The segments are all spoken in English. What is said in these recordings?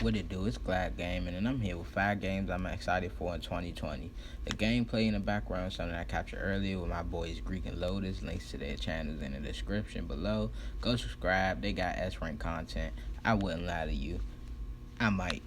What it do? It's Glad Gaming, and I'm here with 5 games I'm excited for in 2020. The gameplay in the background is something I captured earlier with my boys Greek and Lotus. Links to their channels in the description below. Go subscribe. They got S rank content. I wouldn't lie to you. I might.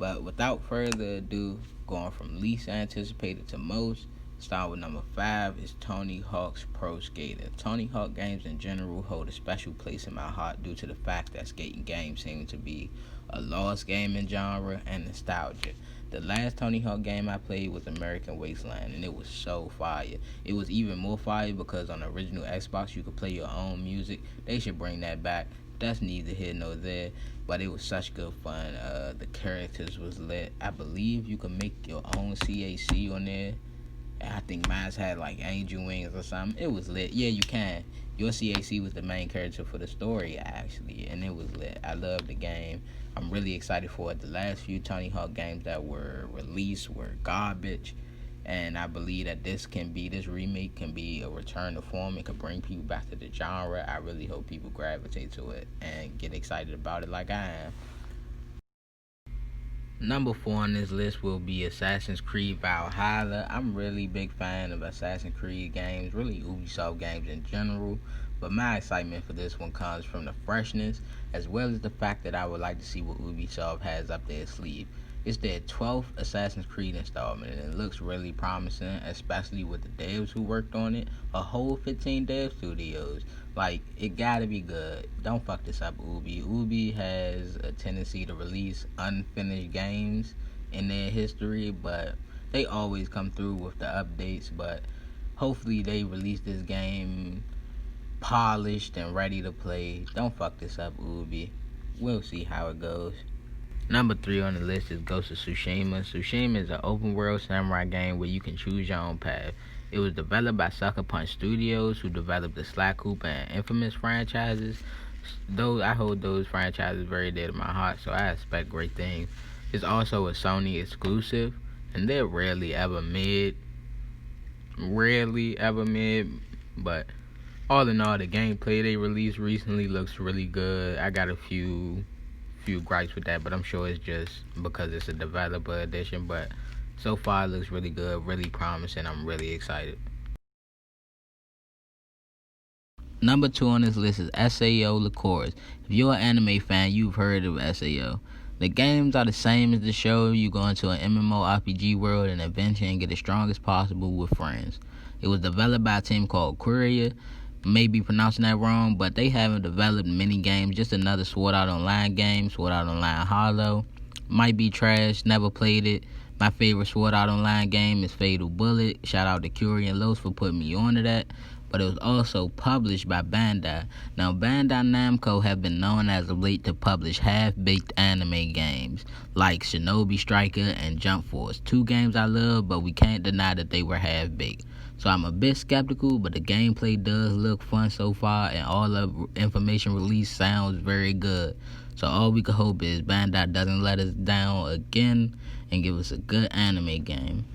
But without further ado, going from least anticipated to most, starting with number 5 is Tony Hawk's Pro Skater. Tony Hawk games in general hold a special place in my heart due to the fact that skating games seem to be a lost gaming genre and nostalgia. The last Tony Hawk game I played was American Wasteland, and it was so fire. It was even more fire because on the original Xbox you could play your own music. They should bring that back. That's neither here nor there, but it was such good fun. The characters was lit. I believe you can make your own CAC on there. I think mine had like angel wings or something. It was lit. Yeah, you can. Your CAC was the main character for the story actually, and it was lit. I love the game. I'm really excited for it. The last few Tony Hawk games that were released were garbage, and I believe that this remake can be a return to form. It could bring people back to the genre. I really hope people gravitate to it and get excited about it like I am. Number 4 on this list will be Assassin's Creed Valhalla. I'm really big fan of Assassin's Creed games, really Ubisoft games in general. But my excitement for this one comes from the freshness, as well as the fact that I would like to see what Ubisoft has up their sleeve. It's their 12th Assassin's Creed installment, and it looks really promising, especially with the devs who worked on it. A whole 15 dev studios. Like, it gotta be good. Don't fuck this up, Ubi. Ubi has a tendency to release unfinished games in their history, but they always come through with the updates. But hopefully, they release this game polished and ready to play. Don't fuck this up, Ubi. We'll see how it goes. Number 3 on the list is Ghost of Tsushima. Tsushima is an open world samurai game where you can choose your own path. It was developed by Sucker Punch Studios, who developed the Sly Cooper and Infamous franchises. Though I hold those franchises very dear to my heart, so I expect great things. It's also a Sony exclusive, and they're rarely ever mid, but all in all, the gameplay they released recently looks really good. I got a few gripes with that, but I'm sure it's just because it's a developer edition. But so far, it looks really good, really promising. I'm really excited. Number 2 on this list is SAO Liqueurs. If you're an anime fan, you've heard of SAO. The games are the same as the show. You go into an MMORPG world and adventure and get as strong as possible with friends. It was developed by a team called Queria. May be pronouncing that wrong, but they haven't developed many games. Just another Sword Art Online game, Sword Art Online Hollow. Might be trash, never played it. My favorite Sword Art Online game is Fatal Bullet. Shout out to Curie and Los for putting me onto that. But it was also published by Bandai. Now, Bandai Namco have been known as of late to publish half-baked anime games like Shinobi Striker and Jump Force. 2 games I love, but we can't deny that they were half-baked. So I'm a bit skeptical, but the gameplay does look fun so far, and all the information released sounds very good. So all we can hope is Bandai doesn't let us down again and give us a good anime game.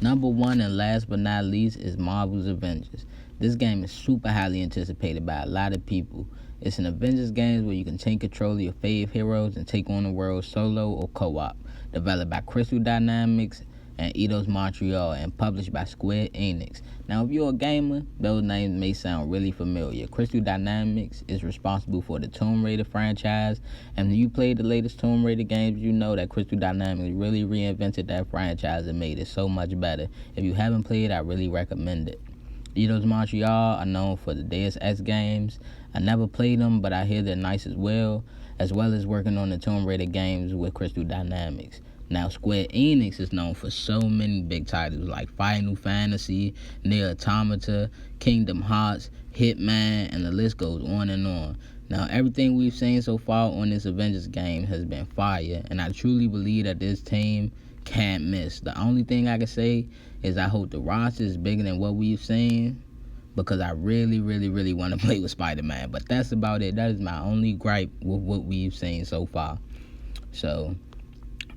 Number 1 and last but not least is Marvel's Avengers. This game is super highly anticipated by a lot of people. It's an Avengers game where you can take control of your favorite heroes and take on the world solo or co-op. Developed by Crystal Dynamics and Eidos Montreal and published by Square Enix. Now, if you're a gamer, those names may sound really familiar. Crystal Dynamics is responsible for the Tomb Raider franchise, and if you played the latest Tomb Raider games, you know that Crystal Dynamics really reinvented that franchise and made it so much better. If you haven't played, I really recommend it. Eidos Montreal are known for the Deus Ex games. I never played them, but I hear they're nice as well as working on the Tomb Raider games with Crystal Dynamics. Now, Square Enix is known for so many big titles like Final Fantasy, Nier Automata, Kingdom Hearts, Hitman, and the list goes on and on. Now, everything we've seen so far on this Avengers game has been fire, and I truly believe that this team can't miss. The only thing I can say is I hope the roster is bigger than what we've seen, because I really, really, really want to play with Spider-Man. But that's about it. That is my only gripe with what we've seen so far. So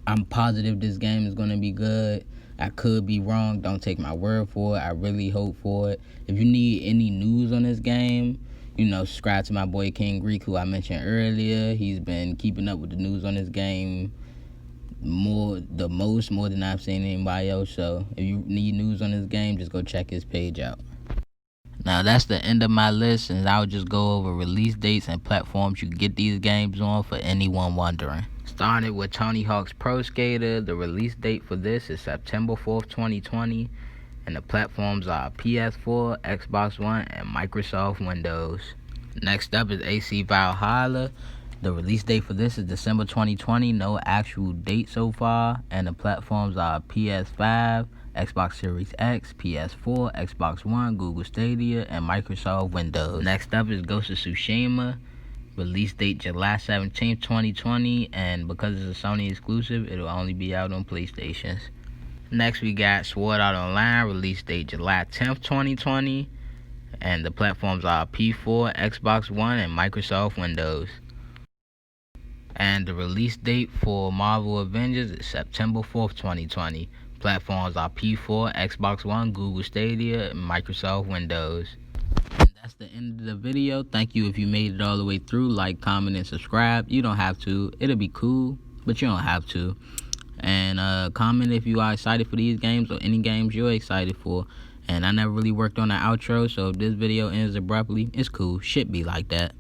I'm positive this game is going to be good. I could be wrong. Don't take my word for it. I really hope for it. If you need any news on this game, subscribe to my boy King Greek, who I mentioned earlier. He's been keeping up with the news on this game more than I've seen anybody else. So if you need news on this game, just go check his page out. Now that's the end of my list, and I'll just go over release dates and platforms you can get these games on for anyone wondering. Started with Tony Hawk's Pro Skater. The release date for this is September 4th, 2020, and the platforms are PS4, Xbox One, and Microsoft Windows. Next up is AC Valhalla. The release date for this is December 2020, no actual date so far, and the platforms are PS5, Xbox Series X, PS4, Xbox One, Google Stadia, and Microsoft Windows. Next up is Ghost of Tsushima. Release date July 17th, 2020, and because it's a Sony exclusive, it'll only be out on PlayStations. Next we got Sword Art Online. Release date July 10th, 2020, and the platforms are PS4, Xbox One, and Microsoft Windows. And the release date for Marvel Avengers is September 4th, 2020. Platforms are PS4, Xbox One, Google Stadia, and Microsoft Windows. And that's the end of the video. Thank you if you made it all the way through. Like, comment, and subscribe. You don't have to. It'll be cool, but you don't have to. And comment if you are excited for these games or any games you're excited for. And I never really worked on the outro, so if this video ends abruptly, it's cool. Shit be like that.